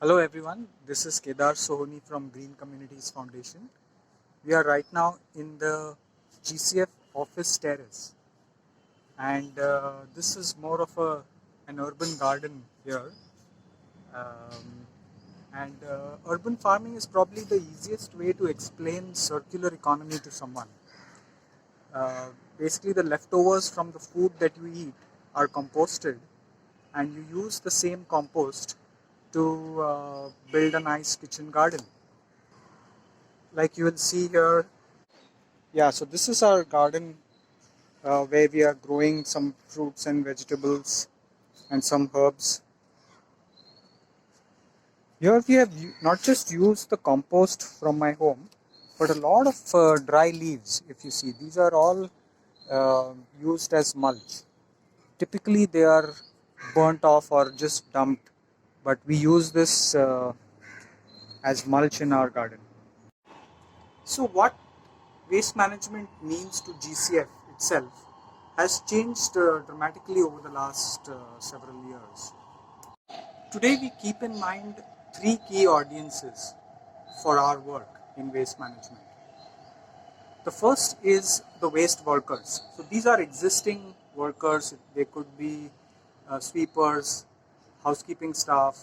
Hello everyone, this is Kedar Sohoni from Green Communities Foundation. We are right now in the GCF office terrace, and this is more of an urban garden here. Um, and urban farming is probably the easiest way to explain circular economy to someone. Basically, the leftovers from the food that you eat are composted, and you use the same compost to build a nice kitchen garden. Like you will see here, yeah, so this is our garden where we are growing some fruits and vegetables and some herbs. Here we have not just used the compost from my home, but a lot of dry leaves. If you see, these are all used as mulch. Typically, they are burnt off or just dumped, but we use this as mulch in our garden. So, what waste management means to GCF itself has changed dramatically over the last several years. Today, we keep in mind three key audiences for our work in waste management. The first is the waste workers. So, these are existing workers, they could be sweepers, housekeeping staff,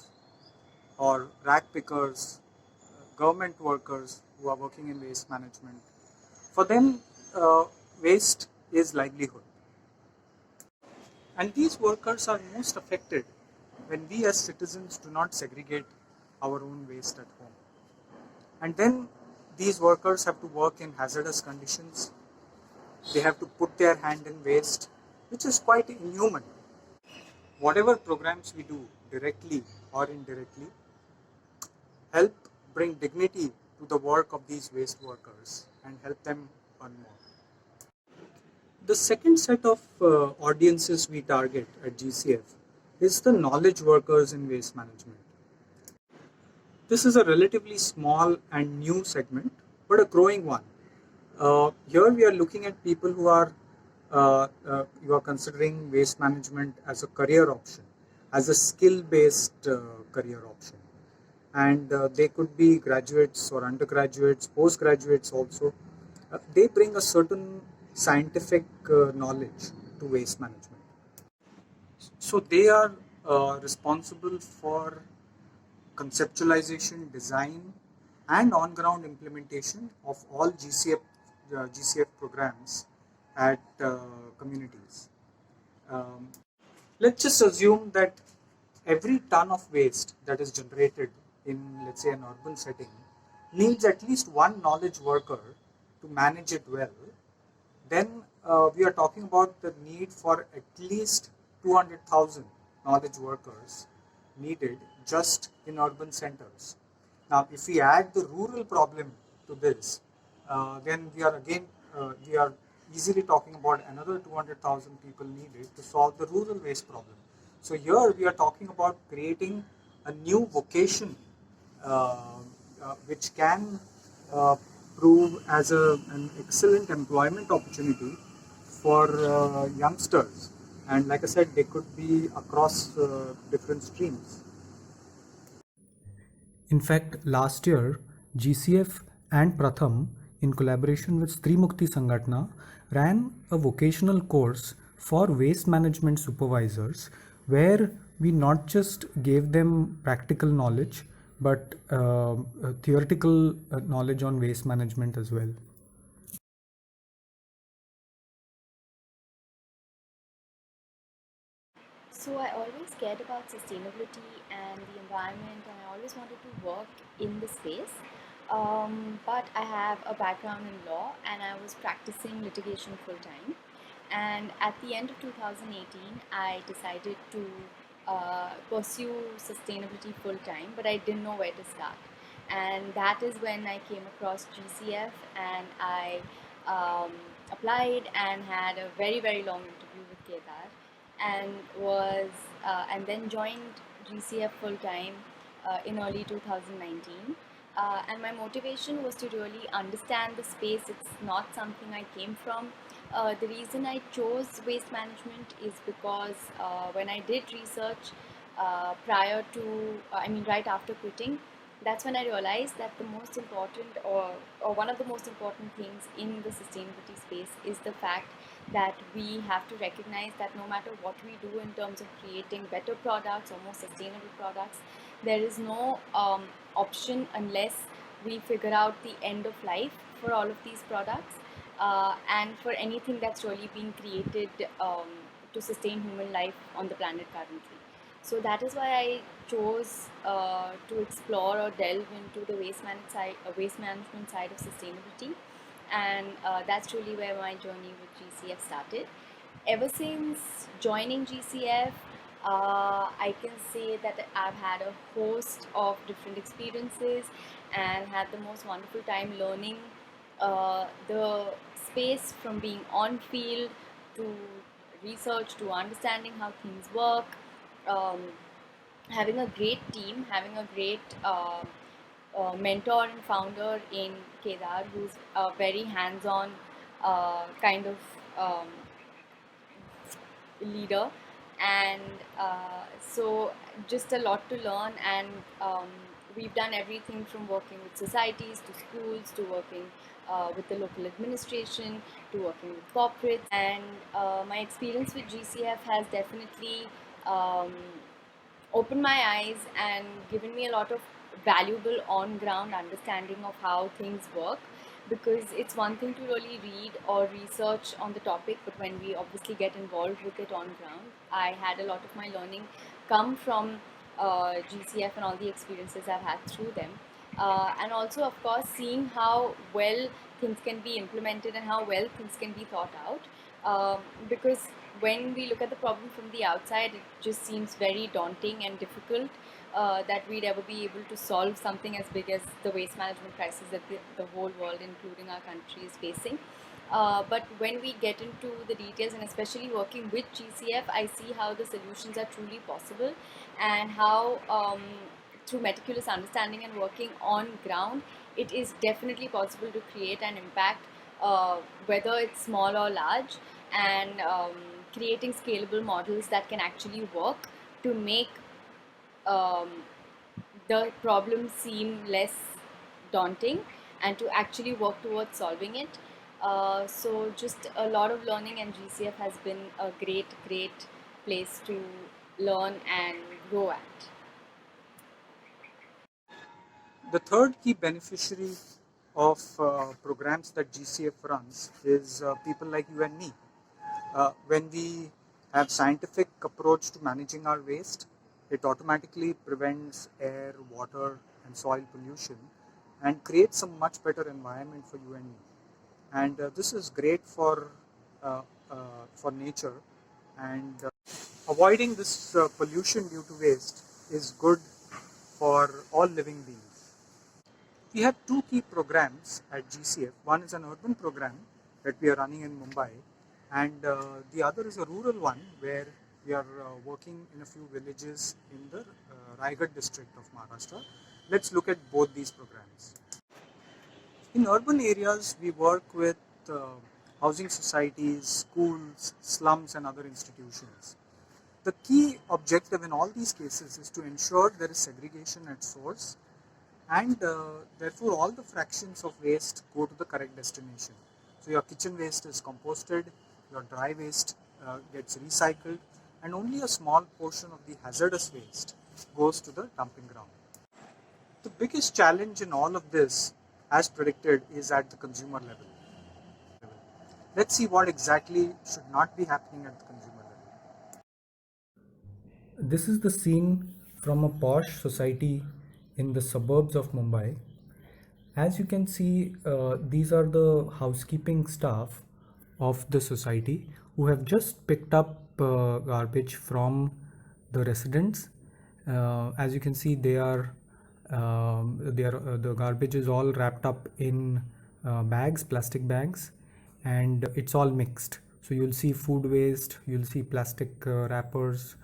or rack pickers, government workers who are working in waste management. For them, waste is livelihood. And these workers are most affected when we as citizens do not segregate our own waste at home. And then these workers have to work in hazardous conditions. They have to put their hand in waste, which is quite inhuman. Whatever programs we do, directly or indirectly, help bring dignity to the work of these waste workers and help them earn more. The second set of audiences we target at GCF is the knowledge workers in waste management. This is a relatively small and new segment, but a growing one. Here we are looking at people who are considering waste management as a career option, as a skill-based career option, and they could be graduates or undergraduates, postgraduates also. They bring a certain scientific knowledge to waste management. So they are responsible for conceptualization, design, and on-ground implementation of all GCF programs at communities. Um, let's just assume that every ton of waste that is generated in, let's say, an urban setting needs at least one knowledge worker to manage it well. Then we are talking about the need for at least 200,000 knowledge workers needed just in urban centers. Now, if we add the rural problem to this, then we are easily talking about another 200,000 people needed to solve the rural waste problem. So here we are talking about creating a new vocation which can uh, prove as an excellent employment opportunity for youngsters. And like I said, they could be across different streams. In fact, last year, GCF and Pratham, in collaboration with Stree Mukti Sangatna, ran a vocational course for waste management supervisors where we not just gave them practical knowledge but theoretical knowledge on waste management as well. So I always cared about sustainability and the environment, and I always wanted to work in the space. But I have a background in law, and I was practicing litigation full time. And at the end of 2018, I decided to pursue sustainability full time, but I didn't know where to start. And that is when I came across GCF, and I um, applied and had a very, very long interview with Kedar, and and then joined GCF full time in early 2019. And my motivation was to really understand the space. It's not something I came from. The reason I chose waste management is because when I did research, right after quitting, that's when I realized that the most important, or one of the most important things in the sustainability space is the fact that we have to recognize that no matter what we do in terms of creating better products or more sustainable products, there is no option unless we figure out the end of life for all of these products, and for anything that's really being created to sustain human life on the planet currently. So that is why I chose to explore or delve into the waste management side of sustainability, and that's really where my journey with GCF started. Ever since joining GCF, I can say that I've had a host of different experiences and had the most wonderful time learning the space, from being on field to research to understanding how things work, um, having a great team, having a great mentor and founder in Kedar, who's a very hands-on kind of um, leader, and so just a lot to learn. And we've done everything from working with societies to schools to working with the local administration to working with corporates. And my experience with GCF has definitely um, opened my eyes and given me a lot of valuable on ground understanding of how things work, because it's one thing to really read or research on the topic, but when we obviously get involved with it on ground, I had a lot of my learning come from GCF and all the experiences I've had through them. And also, of course, seeing how well things can be implemented and how well things can be thought out. Because when we look at the problem from the outside, it just seems very daunting and difficult that we'd ever be able to solve something as big as the waste management crisis that the whole world, including our country, is facing. But when we get into the details, and especially working with GCF, I see how the solutions are truly possible, and how through meticulous understanding and working on ground, it is definitely possible to create an impact, whether it's small or large, and creating scalable models that can actually work to make um, the problem seem less daunting and to actually work towards solving it. So just a lot of learning, and GCF has been a great place to learn and grow at. The third key beneficiary of programs that GCF runs is people like you and me. When we have scientific approach to managing our waste, it automatically prevents air, water, and soil pollution and creates a much better environment for you and me. And this is great uh, for nature, and avoiding this pollution due to waste is good for all living beings. We have two key programs at GCF. One is an urban program that we are running in Mumbai, and the other is a rural one where we are working in a few villages in the Raigad district of Maharashtra. Let's look at both these programs. In urban areas, we work with uh, housing societies, schools, slums, and other institutions. The key objective in all these cases is to ensure there is segregation at source, and therefore all the fractions of waste go to the correct destination. So your kitchen waste is composted, your dry waste gets recycled, and only a small portion of the hazardous waste goes to the dumping ground. The biggest challenge in all of this, as predicted, is at the consumer level. Let's see what exactly should not be happening at the consumer level. This is the scene from a posh society in the suburbs of Mumbai. As you can see, these are the housekeeping staff of the society who have just picked up garbage from the residents. As you can see, the garbage is all wrapped up in bags, plastic bags, and it's all mixed. So you'll see food waste, you'll see plastic wrappers,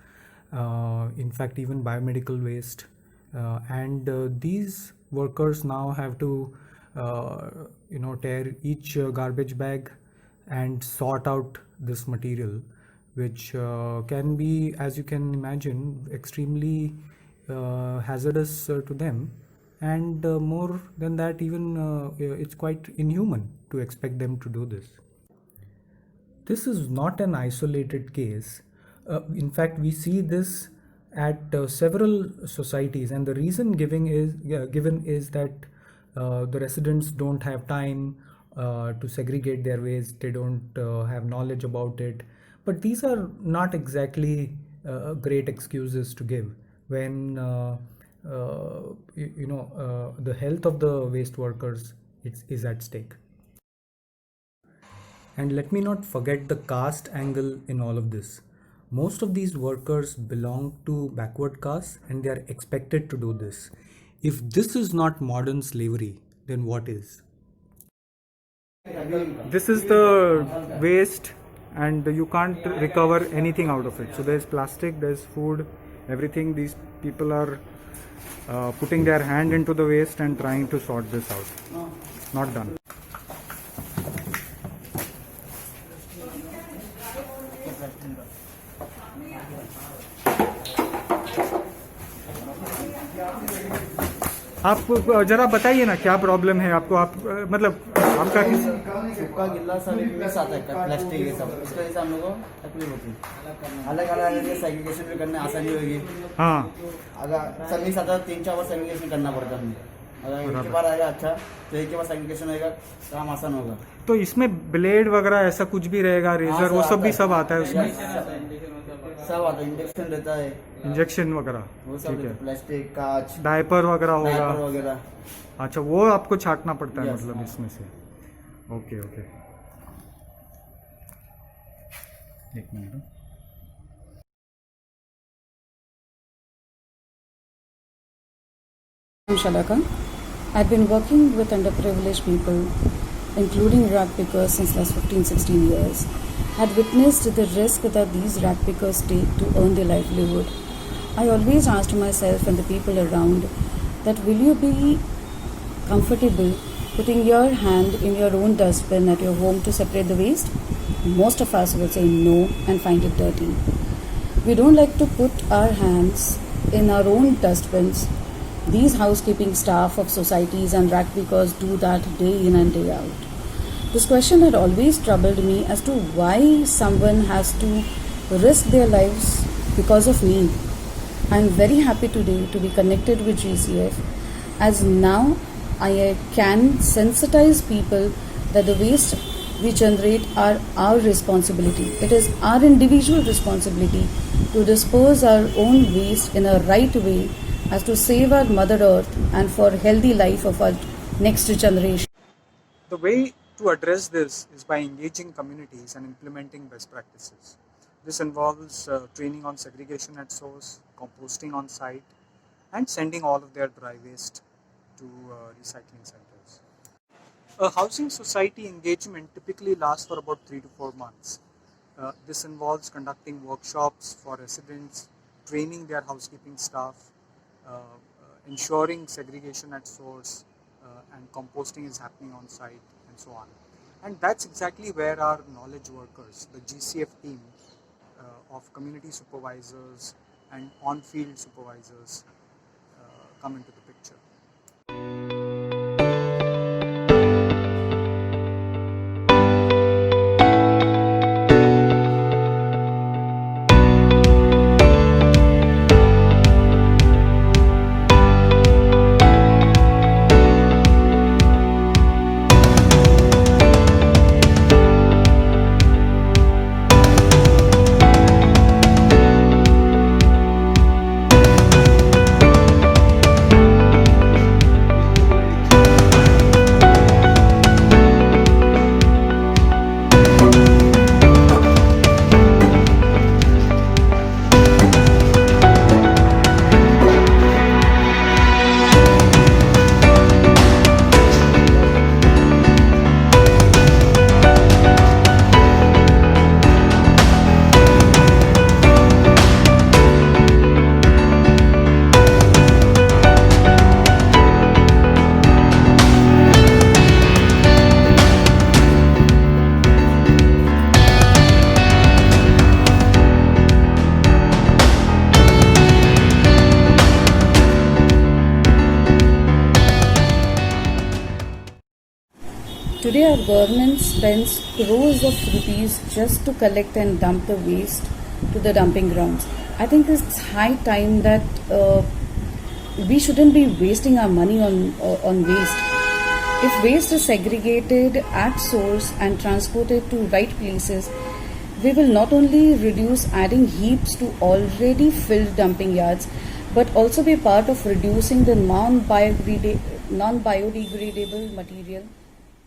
in fact, even biomedical waste. And these workers now have to, tear each garbage bag and sort out this material, which can be, as you can imagine, extremely hazardous to them. And more than that, even it's quite inhuman to expect them to do this. This is not an isolated case. In fact, we see this at several societies, and the reason given is that the residents don't have time to segregate their waste. They don't have knowledge about it. But these are not exactly great excuses to give when the health of the waste workers is at stake. And let me not forget the caste angle in all of this. Most of these workers belong to backward castes and they are expected to do this. If this is not modern slavery, then what is? This is the waste, and you can't recover anything out of it. So there's plastic, there's food, everything. These people are putting their hand into the waste and trying to sort this out. Not done. आप जरा बताइए ना क्या problem है आपको, आप मतलब आपका सूखा गिल्ला सब एक में साथ है प्लास्टिक ये सब, इसकी वजह से हम लोग को तकलीफ होती है। अलग अलग सेग्रीगेशन भी करने आसानी होगी। हाँ, अगर सब एक साथ 3-4 बार सेग्रीगेशन करना पड़ता है हमें। अगर एक के बार आएगा अच्छा, तो एक के बाद सेग्रीगेशन होगा, काम आसान होगा। तो इसमें ब्लेड वगैरह ऐसा कुछ भी रहेगा, रेजर, वो सब भी सब आता है उसमें? सब आता है, इंजेक्शन रहता है, इंजेक्शन वगैरह, वो सब ठीक है। प्लास्टिक, कांच, डायपर वगैरह डायपर होगा? वगैरह। अच्छा, वो आपको छांटना पड़ता है Yes, मतलब हाँ। इसमें से? ओके ओके, एक minute. I'm Shalaka. I've been working with underprivileged people, including rag pickers, since last 15-16 years. Had witnessed the risk that these rag pickers take to earn their livelihood. I always asked myself and the people around that will you be comfortable putting your hand in your own dustbin at your home to separate the waste? Most of us will say no and find it dirty. We don't like to put our hands in our own dustbins. These housekeeping staff of societies and rag pickers do that day in and day out. This question had always troubled me as to why someone has to risk their lives because of me. I am very happy today to be connected with GCF, as now I can sensitize people that the waste we generate are our responsibility. It is our individual responsibility to dispose our own waste in a right way as to save our Mother Earth and for healthy life of our next generation. The way to address this is by engaging communities and implementing best practices. This involves training on segregation at source, composting on site, and sending all of their dry waste to recycling centers. A housing society engagement typically lasts for about 3 to 4 months. This involves conducting workshops for residents, training their housekeeping staff, ensuring segregation at source, and composting is happening on site, and so on. And that's exactly where our knowledge workers, the GCF team of community supervisors and on-field supervisors come into the picture. Today, our government spends crores of rupees just to collect and dump the waste to the dumping grounds. I think it's high time that we shouldn't be wasting our money on waste. If waste is segregated at source and transported to right places, we will not only reduce adding heaps to already filled dumping yards, but also be part of reducing the non-biodegradable material.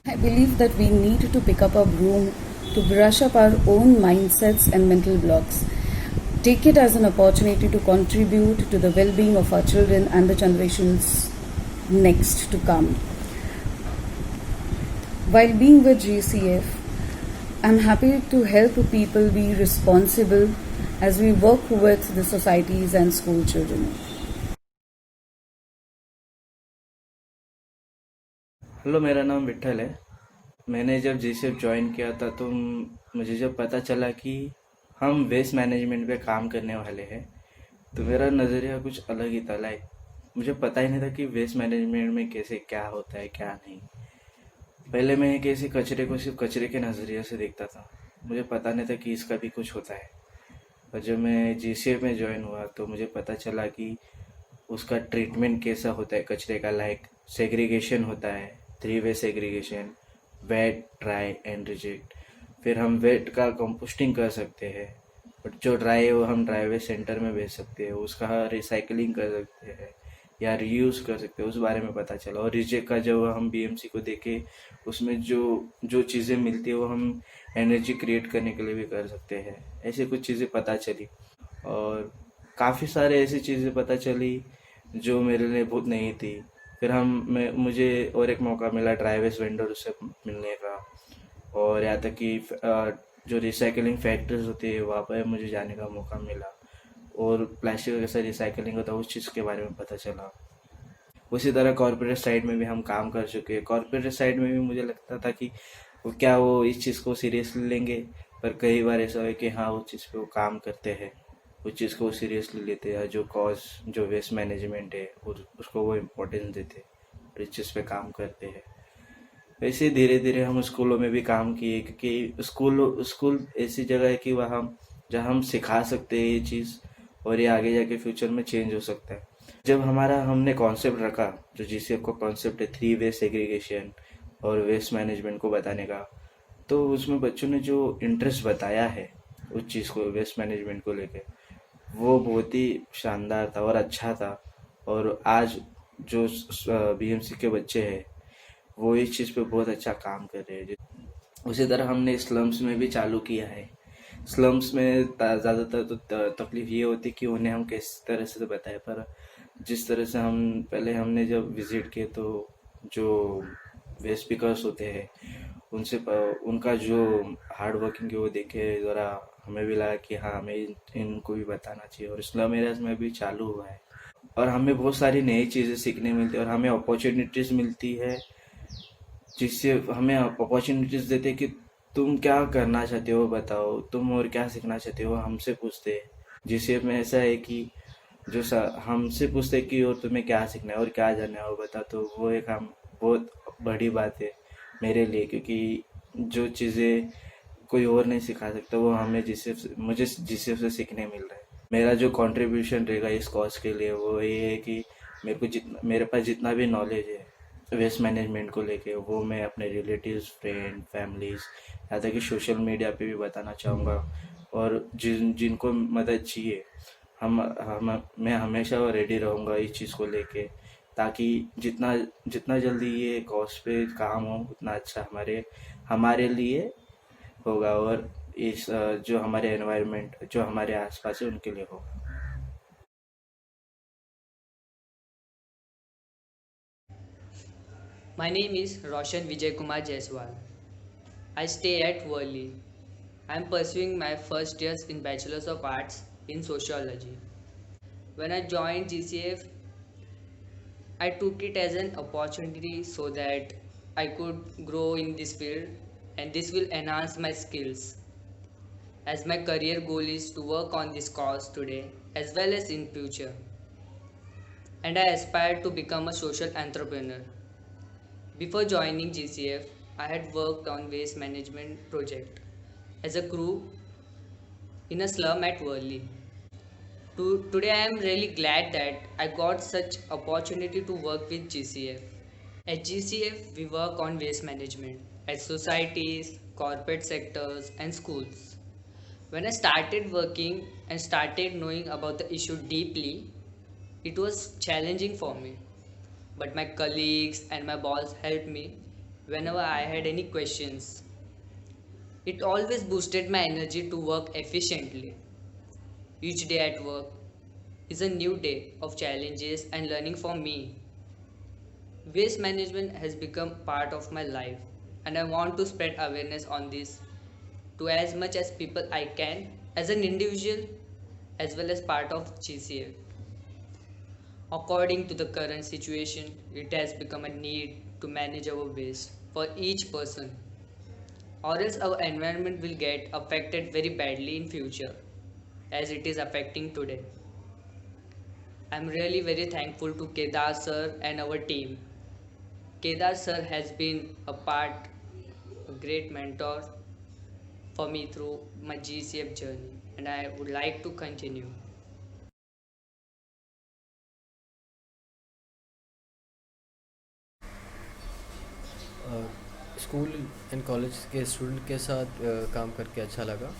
I believe that we need to pick up a broom to brush up our own mindsets and mental blocks. Take it as an opportunity to contribute to the well-being of our children and the generations next to come. While being with GCF, I'm happy to help people be responsible as we work with the societies and school children. Hello, मेरा नाम विठल है। मैंने जब GCF join किया था तो मुझे जब पता चला कि हम वेस्ट मैनेजमेंट पे काम करने वाले हैं तो मेरा नज़रिया कुछ अलग ही था। लाइक मुझे पता ही नहीं था कि वेस्ट मैनेजमेंट में कैसे क्या होता है क्या नहीं। पहले मैं कैसे कचरे को सिर्फ कचरे के नज़रिए से देखता था, मुझे पता नहीं था कि इसका भी कुछ होता है। और जब मैं जीसीएफ में ज्वाइन हुआ तो मुझे पता चला कि उसका ट्रीटमेंट कैसा होता है कचरे का। लाइक सेग्रीगेशन होता है, 3 way segregation, wet, dry and reject. फिर हम वेट का कंपोस्टिंग कर सकते हैं, बट जो ड्राई है वो हम ड्राई वेस्ट सेंटर में भेज सकते हैं, उसका रिसाइकलिंग कर सकते हैं या रीयूज़ कर सकते हैं, उस बारे में पता चला। और रिजेक्ट का जब हम बीएमसी को देखे उसमें जो चीज़ें मिलती है वो हम एनर्जी क्रिएट करने के लिए भी कर सकते हैं। ऐसे कुछ चीज़ें पता चली और काफ़ी सारे ऐसी चीज़ें पता चली जो मेरे लिए बहुत नई थी। फिर मुझे और एक मौका मिला ड्राई वेस्ट वेंडर से मिलने का, और यहाँ तक कि जो रिसाइकलिंग फैक्ट्रीज होती है वहाँ पर मुझे जाने का मौका मिला और प्लास्टिक का कैसा रिसाइकलिंग होता है उस चीज़ के बारे में पता चला। उसी तरह कॉर्पोरेट साइड में भी हम काम कर चुके हैं। कॉर्पोरेट साइड में भी मुझे लगता था कि वो इस चीज़ को सीरियसली लेंगे, पर कई बार ऐसा है कि हाँ उस चीज़ पे वो काम करते हैं, उस चीज़ को सीरियसली लेते हैं, जो वेस्ट मैनेजमेंट है उसको वो इम्पोर्टेंस देते हैं और इस चीज़ पे काम करते हैं। वैसे धीरे धीरे हम स्कूलों में भी काम किए, क्योंकि स्कूल ऐसी जगह है कि वहाँ जहाँ हम सिखा सकते हैं ये चीज़ और ये आगे जाके फ्यूचर में चेंज हो सकता है। जब हमने कॉन्सेप्ट रखा, जो जीसीएफ का कॉन्सेप्ट है 3 वे सेग्रीगेशन और वेस्ट मैनेजमेंट को बताने का, तो उसमें बच्चों ने जो इंटरेस्ट बताया है उस चीज़ को वेस्ट मैनेजमेंट को लेके, वो बहुत ही शानदार था और अच्छा था। और आज जो बीएमसी के बच्चे हैं वो इस चीज़ पे बहुत अच्छा काम कर रहे हैं। उसी तरह हमने स्लम्स में भी चालू किया है। स्लम्स में ज़्यादातर तो तकलीफ ये होती कि उन्हें हम किस तरह से बताएं, पर जिस तरह से हमने जब विज़िट किए तो जो वेस्ट पिकर्स होते हैं उनसे उनका जो हार्ड वर्किंग है वो देखे ज़रा हमें भी लगा कि हाँ हमें इनको भी बताना चाहिए। और स्लम एरियाज में भी चालू हुआ है और हमें बहुत सारी नई चीज़ें सीखने मिलती है और हमें अपॉर्चुनिटीज़ मिलती है, जिससे हमें अपॉर्चुनिटीज़ देते कि तुम क्या करना चाहते हो बताओ, तुम और क्या सीखना चाहते हो हमसे पूछते हैं। जिससे में ऐसा है कि जो हमसे पूछते कि और तुम्हें क्या सीखना है और क्या जानना है वो बता, तो वो एक हम बहुत बड़ी बात है मेरे लिए, क्योंकि जो चीज़ें कोई और नहीं सिखा सकता वो मुझे जीसीएफ से सीखने मिल रहा है। मेरा जो कंट्रीब्यूशन रहेगा इस कॉज के लिए वो ये है कि मेरे पास जितना भी नॉलेज है वेस्ट मैनेजमेंट को लेके वो मैं अपने रिलेटिव्स, फ्रेंड, फैमिलीज, यहाँ तक कि सोशल मीडिया पे भी बताना चाहूँगा। और जिनको मदद चाहिए मैं हमेशा रेडी रहूँगा इस चीज़ को लेके, ताकि जितना जल्दी ये कॉज पे काम हो उतना अच्छा हमारे लिए होगा और इस जो हमारे एनवायरनमेंट, जो हमारे आसपास है उनके लिए होगा। My name is Roshan Vijay Kumar Jaiswal. I stay at Worli. I am pursuing my first years in Bachelor's of Arts in Sociology. When I joined GCF, I took it as an opportunity so that I could grow in this field and this will enhance my skills. As my career goal is to work on this cause today as well as in future. And I aspire to become a social entrepreneur. Before joining GCF, I had worked on waste management project as a crew in a slum at Worli. Today I am really glad that I got such opportunity to work with GCF. At GCF, we work on waste management at societies, corporate sectors, and schools. When I started working and started knowing about the issue deeply, it was challenging for me. But my colleagues and my boss helped me whenever I had any questions. It always boosted my energy to work efficiently. Each day at work is a new day of challenges and learning for me. Waste management has become part of my life, and I want to spread awareness on this to as much as people I can as an individual as well as part of GCF. According to the current situation, it has become a need to manage our waste for each person, or else our environment will get affected very badly in future as it is affecting today. I'm really very thankful to Kedar sir and our team. Kedar sir has been a great mentor for me through my GCF journey, and I would like to continue. School and college के student के साथ काम करके अच्छा लगा।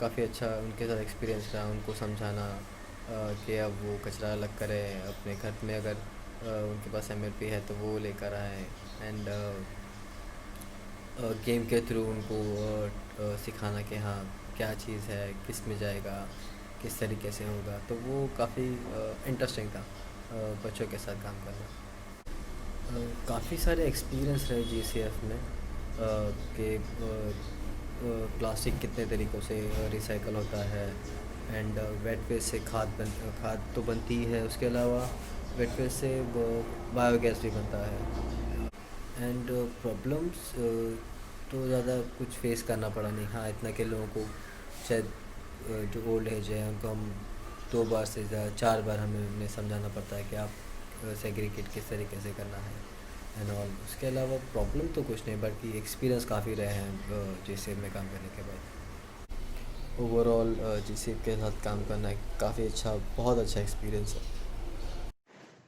काफ़ी अच्छा उनके साथ एक्सपीरियंस रहा, उनको समझाना कि अब वो कचरा अलग करें अपने घर में, अगर उनके पास एमएलपी है तो वो लेकर आए, एंड गेम के थ्रू उनको सिखाना कि हाँ क्या चीज़ है, किस में जाएगा, किस तरीके से होगा। तो वो काफ़ी इंटरेस्टिंग था बच्चों के साथ काम करना। काफ़ी सारे एक्सपीरियंस रहे जीसीएफ में कि प्लास्टिक कितने तरीक़ों से रिसाइकल होता है, एंड वेट वेस्ट से खाद तो बनती है, उसके अलावा वेट वेस्ट से बायोगैस भी बनता है। एंड प्रॉब्लम्स तो ज़्यादा कुछ फेस करना पड़ा नहीं। हाँ, इतना कि लोगों को शायद जो ओल्ड एज है उनको हम 2 बार से ज़्यादा 4 बार हमें उन्हें समझाना पड़ता है कि आप सेग्रीगेट किस तरीके से करना है एंड ऑल। उसके अलावा प्रॉब्लम तो कुछ नहीं, बल्कि एक्सपीरियंस काफ़ी रहे हैं जीसीएफ में काम करने के बाद। ओवरऑल जीसीएफ के साथ काम करना काफ़ी अच्छा, बहुत अच्छा एक्सपीरियंस है।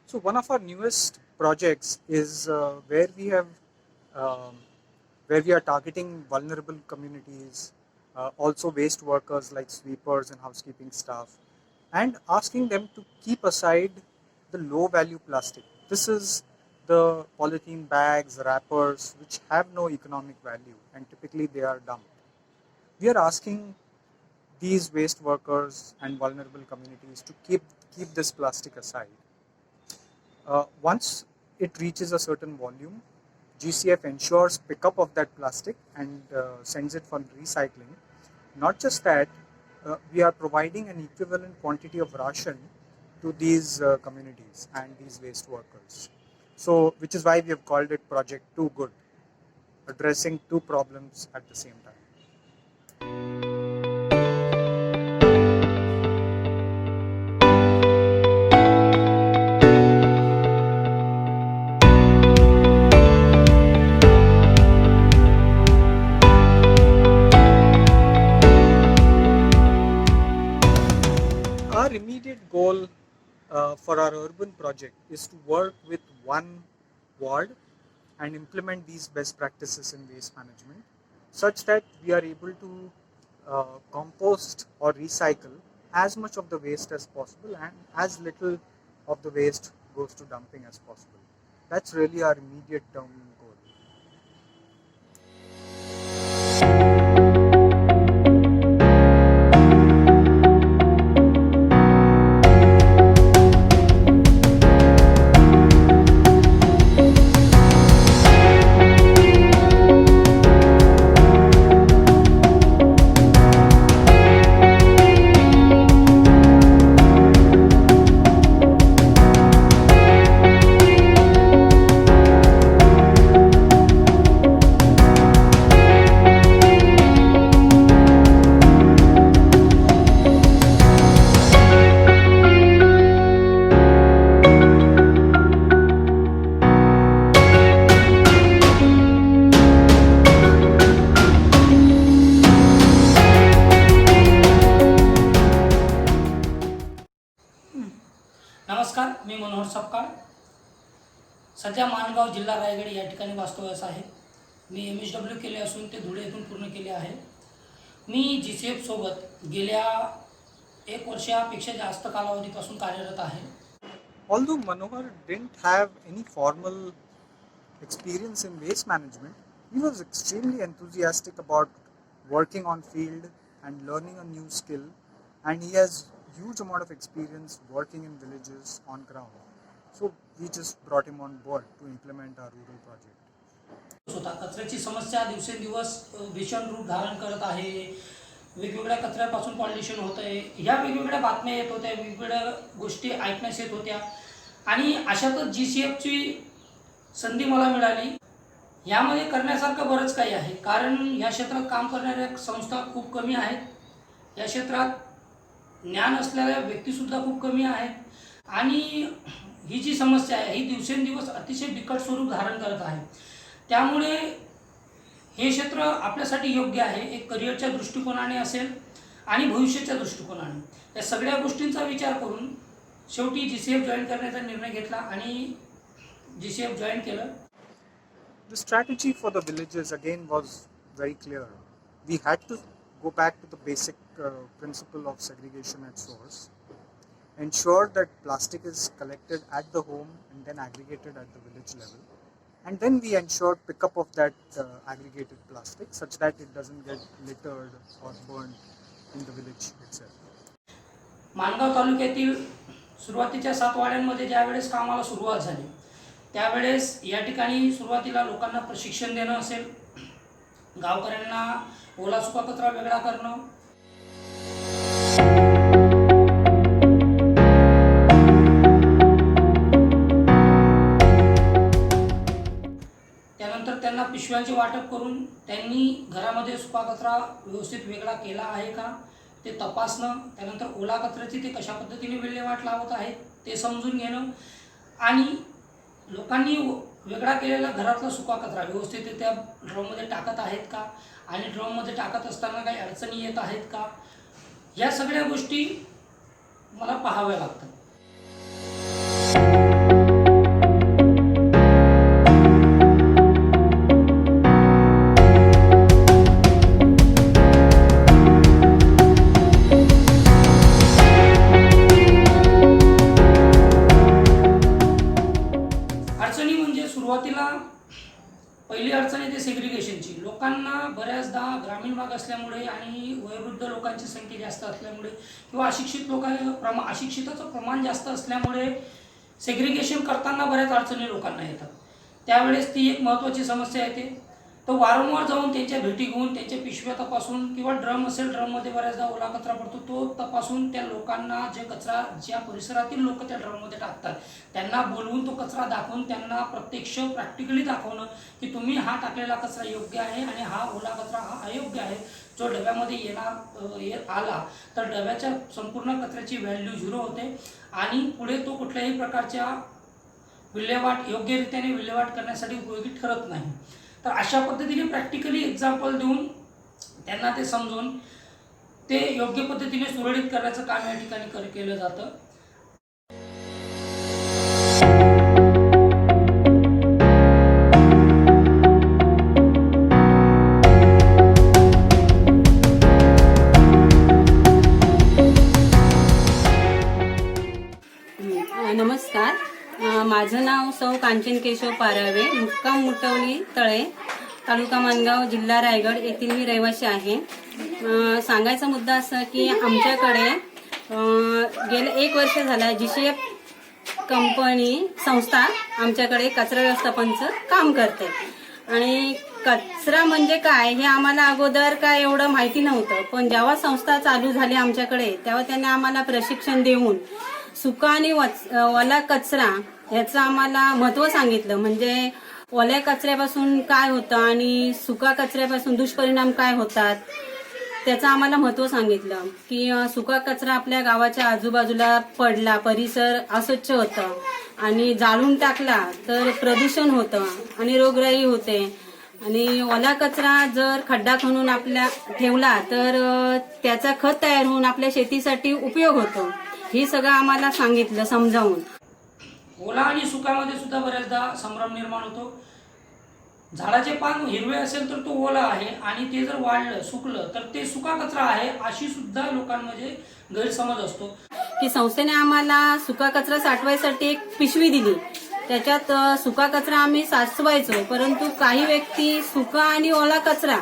So one of our newest projects is where we are targeting vulnerable communities, also waste workers like sweepers and housekeeping staff, and asking them to keep aside the low value plastic. This is the polythene bags, wrappers, which have no economic value and typically they are dumped. We are asking these waste workers and vulnerable communities to keep this plastic aside. Once it reaches a certain volume, GCF ensures pickup of that plastic and sends it for recycling. Not just that, we are providing an equivalent quantity of ration to these communities and these waste workers. So, which is why we have called it Project Too Good, addressing 2 problems at the same time. Our immediate goal for our urban project is to work with one ward and implement these best practices in waste management such that we are able to compost or recycle as much of the waste as possible and as little of the waste goes to dumping as possible. That's really our immediate term goal. मी मनोहर सपकाळ. सध्या माणगाव जिल्हा रायगड या ठिकाणी वास्तव्यास आहे. मी MSW केले असून ते धुळे येथून पूर्ण केले आहे. मी GCF सोबत गेल्या 1 वर्षापेक्षा जास्त कालावधीपासून कार्यरत आहे. Although Manohar didn't have any formal experience in waste management, he was extremely enthusiastic about working on field and learning a new skill, and he has huge amount of experience working in villages on ground. So we just brought him on board to implement our rural project. होता कचऱ्याची समस्या दिवसेंदिवस भीषण रूप धारण करत आहे. वेगवेगळ्या कचऱ्यापासून पॉल्युशन होत आहे. ह्या वेगवेगळ्या बातम्या येत होत्या, वेगवेगळ्या गोष्टी ऐकण्यास येत होत्या आणि अशातच GCFची संधी मला मिळाली. यामध्ये करण्यासारखं बरंच काही आहे, कारण या क्षेत्रात काम करणाऱ्या संस्था खूप कमी आहेत. या क्षेत्रात ज्ञान असलेल्या व्यक्तीसुद्धा खूप कमी आहेत आणि ही जी समस्या आहे ही दिवसेंदिवस अतिशय बिकट स्वरूप धारण करत आहे. त्यामुळे हे क्षेत्र आपल्यासाठी योग्य आहे. एक करिअरच्या दृष्टिकोनाने असेल आणि भविष्याच्या दृष्टिकोनाने या सगळ्या गोष्टींचा विचार करून शेवटी GCF जॉईन करण्याचा निर्णय घेतला आणि GCF जॉईन केलं. The strategy for the villages again was very clear. We had to go back to the basic principle of segregation at source, ensure that plastic is collected at the home and then aggregated at the village level, and then we ensured pickup of that aggregated plastic such that it doesn't get littered or burned in the village itself. Mangaon तालुक्यातील सुरुवातीच्या 7 वाड्यांमध्ये ज्यावेळेस कामाला सुरुवात झाली त्यावेळेस या ठिकाणी सुरुवातीला लोकांना प्रशिक्षण देणं असेल, गावकऱ्यांना ओला सुका कचरा वेगळा करणं, त्यानंतर त्यांना पिशव्यांचे वाटप करून त्यांनी घरामध्ये सुका कचरा व्यवस्थित वेगळा केला आहे का ते तपासणं, त्यानंतर ओला कचऱ्याची ते कशा पद्धतीने विल्हेवाट लावत आहेत ते समजून घेणं आणि लोकांनी वेगळा केलेला घरातला सुका कचरा व्यवस्थित त्या ड्रममध्ये टाकत आहेत का आणि ड्रममध्ये टाकत असताना काही अडचणी येत आहेत का, या सगळ्या गोष्टी मला पाहाव्या लागतात. अडचणी म्हणजे सुरुवातीला पहिली अडचण येते सेग्रिगेशनची. लोकांना बऱ्याचदा ग्रामीण भाग असल्यामुळे आणि वयोवृद्ध लोकांची संख्या जास्त असल्यामुळे किंवा अशिक्षिताचं प्रमाण जास्त असल्यामुळे सेग्रिगेशन करताना बऱ्याच अडचणी लोकांना येतात. त्यावेळेस ती एक महत्त्वाची समस्या येते. तर वारंवार जाऊन त्यांच्या भेटी घेऊन त्यांच्या पिशव्या तपासून किंवा ड्रम असेल ड्रममध्ये बऱ्याचदा ओला कचरा पडतो तो तपासून त्या लोकांना जे कचरा ज्या परिसरातील लोक त्या ड्रममध्ये टाकतात त्यांना बोलवून तो कचरा दाखवून त्यांना प्रत्यक्ष प्रॅक्टिकली दाखवणं की तुम्ही हा टाकलेला कचरा योग्य आहे आणि हा ओला कचरा हा अयोग्य आहे. जो डब्यामध्ये आला तर डब्याच्या संपूर्ण कचऱ्याची व्हॅल्यू 0 होते आणि पुढे तो कुठल्याही प्रकारच्या योग्यरित्याने विल्हेवाट करण्यासाठी उपयोगी ठरत नाही. तर अशा पद्धतीने प्रॅक्टिकली एक्झाम्पल देऊन त्यांना ते समजून ते योग्य पद्धतीने सुरळीत करण्याचं काम या ठिकाणी केलं जातं. नमस्कार, माझं नाव सौ कांचन केशव पारावे, मुक्काम मुटवली तळे, तालुका माणगाव, जिल्हा रायगड येथील मी रहिवासी आहे. सांगायचा मुद्दा असा की आमच्याकडे गेले 1 वर्ष झाला GCF कंपनी संस्था आमच्याकडे कचरा व्यवस्थापनचं काम करते आणि कचरा म्हणजे काय हे आम्हाला अगोदर काय एवढं माहिती नव्हतं. पण जेव्हा संस्था चालू झाली आमच्याकडे तेव्हा त्यांनी आम्हाला प्रशिक्षण देऊन सुका आणि ओला कचरा ह्याचं आम्हाला महत्त्व सांगितलं. म्हणजे ओल्या कचऱ्यापासून काय होतं आणि सुका कचऱ्यापासून दुष्परिणाम काय होतात त्याचं आम्हाला महत्त्व सांगितलं. की सुका कचरा आपल्या गावाच्या आजूबाजूला पडला, परिसर अस्वच्छ होतं आणि जाळून टाकला तर प्रदूषण होतं आणि रोगराई होते आणि ओला कचरा जर खड्डा खणून आपल्या ठेवला तर त्याचा खत तयार होऊन आपल्या शेतीसाठी उपयोग होतो. हे सगळं आम्हाला सांगितलं समजावून. ओला आणि सुकामध्ये सुद्धा बऱ्याचदा संभ्रम निर्माण होतो. झाडाचे पान हिरवे असेल तर तो ओला आहे आणि ते जर वाळलं सुकलं तर ते सुका कचरा आहे, अशी सुद्धा लोकांमध्ये गैरसमज असतो. की संस्थेने आम्हाला सुका कचरा साठवायसाठी एक पिशवी दिली. त्याच्यात सुका कचरा आम्ही साचवायचो, परंतु काही व्यक्ती सुका आणि ओला कचरा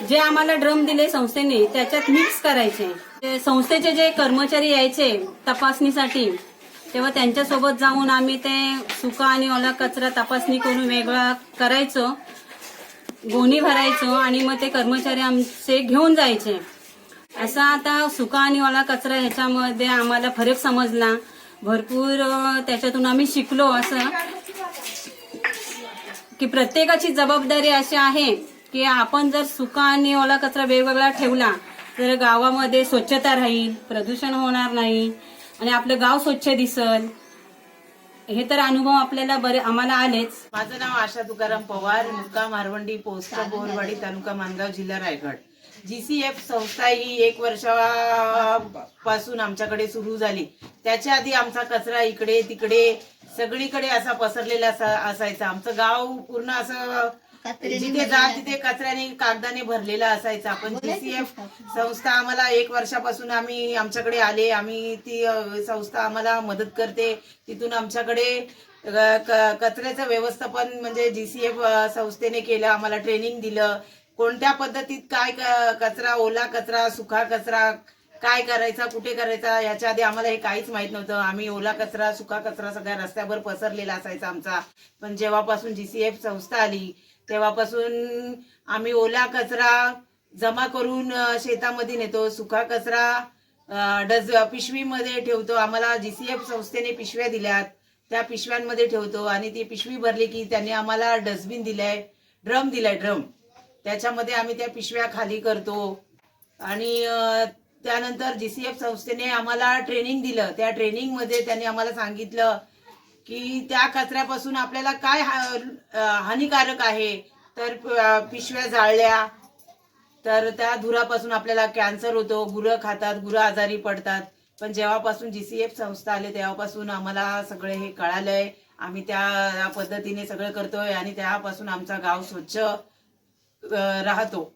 जे आम्हाला ड्रम दिले संस्थेने त्याच्यात मिक्स करायचे. ते संस्थेचे जे कर्मचारी यायचे तपासणीसाठी तेव्हा त्यांच्यासोबत जाऊन आम्ही ते सुका आणि ओला कचरा तपासणी करून वेगळा करायचो, गोणी भरायचो आणि मग ते कर्मचारी आमचे घेऊन जायचे. असा आता सुका आणि ओला कचरा ह्याच्यामध्ये आम्हाला फरक समजला. भरपूर त्याच्यातून आम्ही शिकलो असं की प्रत्येकाची जबाबदारी अशी आहे की आपण जर सुका आणि ओला कचरा वेगवेगळा ठेवला तर गावामध्ये स्वच्छता राहील, प्रदूषण होणार नाही आणि आपलं गाव स्वच्छ दिसल. हे तर अनुभव आपल्याला आम्हाला आलेच. माझं नाव आशा तुकाराम पवार, मुक्काम हारवंडी, पोस्ट बोरवाडी, तालुका मानगाव, जिल्हा रायगड. GCF संस्था ही 1 वर्षापासून आमच्याकडे सुरू झाली. त्याच्या आधी आमचा कचरा इकडे तिकडे सगळीकडे असा पसरलेला असायचा. आमचं गाव पूर्ण असं जिथे जा तिथे कचऱ्याने कागदाने भरलेला असायचा. पण GCF संस्था आम्हाला 1 वर्षापासून आमच्याकडे आले. आम्ही ती संस्था आम्हाला मदत करते. तिथून आमच्याकडे कचऱ्याचं व्यवस्थापन म्हणजे GCF संस्थेने केलं. आम्हाला ट्रेनिंग दिलं, कोणत्या पद्धतीत काय कचरा, ओला कचरा, सुका कचरा काय करायचा, कुठे करायचा, याच्या आधी आम्हाला हे काहीच माहित नव्हतं. आम्ही ओला कचरा, सुका कचरा सगळ्या रस्त्यावर पसरलेला असायचा आमचा. पण जेव्हापासून GCF संस्था आली तेव्हापासून आम्ही ओला कचरा जमा करून शेतामध्ये नेतो, सुका कचरा पिशवीमध्ये ठेवतो. आम्हाला GCF संस्थेने पिशव्या दिल्यात, त्या पिशव्यांमध्ये ठेवतो आणि ती पिशवी भरली की त्यांनी आम्हाला डस्टबिन दिलाय, ड्रम दिलाय. ड्रम त्याच्यामध्ये आम्ही त्या पिशव्या खाली करतो. आणि त्यानंतर GCF संस्थेने आम्हाला ट्रेनिंग दिलं. त्या ट्रेनिंगमध्ये त्यांनी आम्हाला सांगितलं की त्या कचऱ्यापासून आपल्याला काय हानिकारक आहे. तर पिशव्या जाळल्या तर त्या धुरापासून आपल्याला कॅन्सर होतो, गुरं खातात, गुरं आजारी पडतात. पण जेव्हापासून GCF संस्था आले तेव्हापासून आम्हाला सगळे हे कळालंय. आम्ही त्या पद्धतीने सगळं करतोय आणि त्यापासून आमचा गाव स्वच्छ राहतो.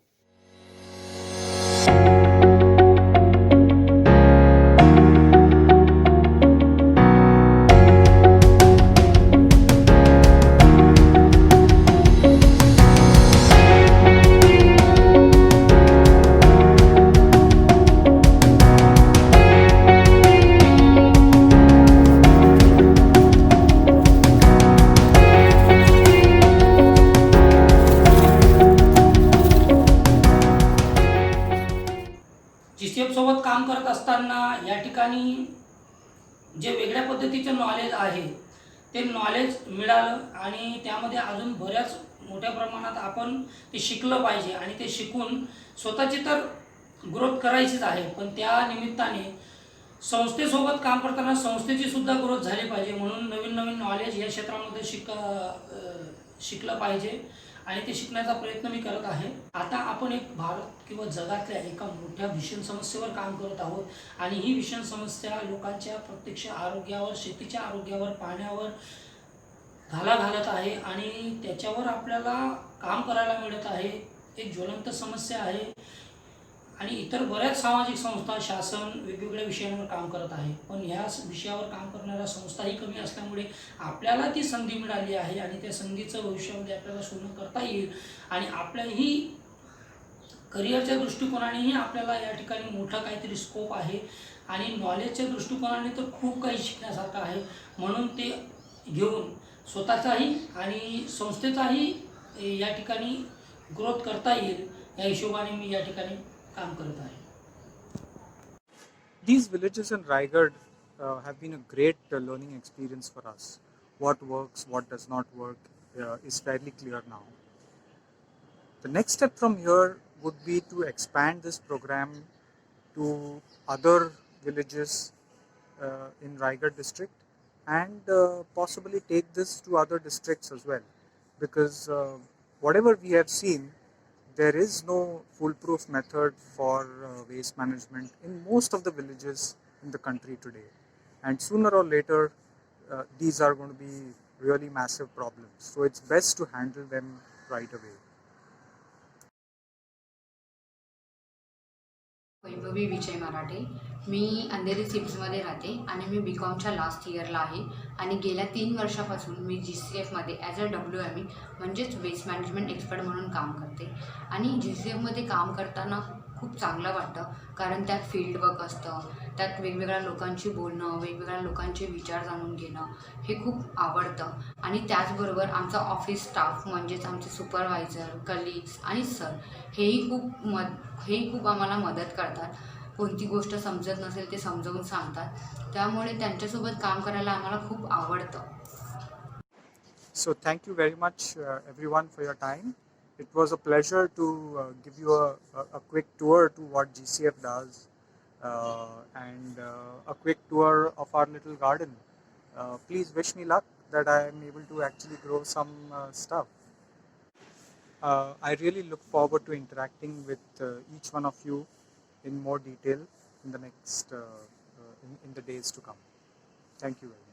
GCF सोबत काम करत असताना या ठिकाणी जे वेगळ्या पद्धतीचे नॉलेज आहे ते नॉलेज मिळालं आणि त्यामध्ये अजून बऱ्याच मोठ्या प्रमाणात आपण ते शिकलं पाहिजे आणि ते शिकून स्वतःची तर ग्रोथ करायचीच आहे. पण त्या निमित्ताने संस्थेसोबत काम करताना संस्थेची सुद्धा ग्रोथ झाली पाहिजे. म्हणून नवीन नवीन नॉलेज या क्षेत्रामध्ये शिकलं पाहिजे आणि ते शिकण्याचा प्रयत्न मी करत आहे. आता आपण एक भारत किंवा जगातल्या एका मोठ्या भीषण समस्येवर काम करत आहोत आणि ही भीषण समस्या लोकांच्या प्रत्यक्ष आरोग्यावर, शेतीच्या आरोग्यावर, पाण्यावर घाला घालत आहे आणि त्याच्यावर आपल्याला काम करायला मिळत आहे. एक ज्वलंत समस्या आहे आणि इतर बऱ्याच सामाजिक संस्था, शासन वेगवेगळ्या विषयांवर काम करत आहे. पण ह्या विषयावर काम करणाऱ्या संस्थाही कमी असल्यामुळे आपल्याला ती संधी मिळाली आहे आणि त्या संधीचं भविष्यामध्ये आपल्याला सोनं करता येईल आणि आपल्याही करिअरच्या दृष्टिकोनानेही आपल्याला या ठिकाणी मोठा काहीतरी स्कोप आहे आणि नॉलेजच्या दृष्टिकोनाने तर खूप काही शिकण्यासारखं आहे. म्हणून ते घेऊन स्वतःचाही आणि संस्थेचाही या ठिकाणी ग्रोथ करता येईल या हिशोबाने मी या ठिकाणी काम करत आहे. These villages in Raigad have been a great learning experience for us. What works, what does not work is fairly clear now. The next step from here would be to expand this program to other villages in Raigad district and possibly take this to other districts as well, because whatever we have seen, there is no foolproof method for waste management in most of the villages in the country today, and sooner or later these are going to be really massive problems. So it's best to handle them right away. Vaibhavi विजय मराठे. मी अंधेरी सिप्समध्ये राहते आणि मी BComच्या last इयरला आहे आणि गेल्या 3 वर्षापासून मी GCFमध्ये as a WME म्हणजेच waste management expert म्हणून काम करते. आणि GCFमध्ये काम करताना खूप चांगलं वाटतं, कारण त्यात फील्ड वर्क असतं, त्यात वेगवेगळ्या लोकांशी बोलणं, वेगवेगळ्या लोकांचे विचार जाणून घेणं हे खूप आवडतं. आणि त्याचबरोबर आमचा ऑफिस स्टाफ म्हणजेच आमचे सुपरवायझर, कलिग्स आणि सर हेही खूप आम्हाला मदत करतात. कोणती गोष्ट समजत नसेल ते समजावून सांगतात, त्यामुळे त्यांच्यासोबत काम करायला आम्हाला खूप आवडतं. So thank you very much everyone for your time. It was a pleasure to give you a quick tour to what GCF does and a quick tour of our little garden. Please wish me luck that I am able to actually grow some stuff. I really look forward to interacting with each one of you in more detail in the next in the days to come. Thank you very much.